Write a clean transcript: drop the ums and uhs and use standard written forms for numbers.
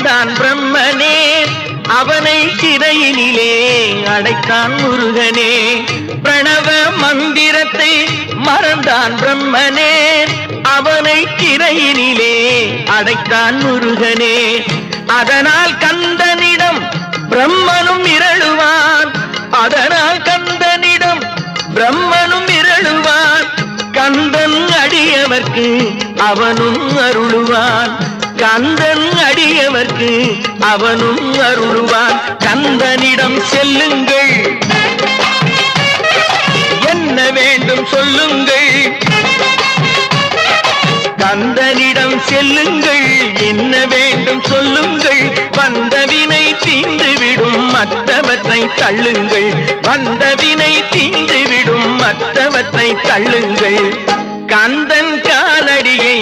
வந்தான் பிரம்மனே, அவனை சிறையினிலே அடைத்தான் முருகனே. பிரணவ மந்திரத்தை மறந்தான் பிரம்மனே, அவனை சிறையினிலே அடைத்தான் முருகனே. அதனால் கந்தனிடம் பிரம்மனும் மிரளுவான், அதனால் கந்தனிடம் பிரம்மனும் மிரளுவான். கந்தன் அடியவர்க்கு அவனும் அருளுவான், கந்தன் அடியவர்க்கு அவனும் அருளுவான். கந்தனிடம் செல்லுங்கள், என்ன வேண்டும் சொல்லுங்கள். கந்தனிடம் செல்லுங்கள், என்ன வேண்டும் சொல்லுங்கள். வந்தவினை தீர்ந்துவிடும் மற்றவற்றை தள்ளுங்கள், வந்தவினை தீர்ந்துவிடும் மற்றவற்றை தள்ளுங்கள். கந்தன் காலடியை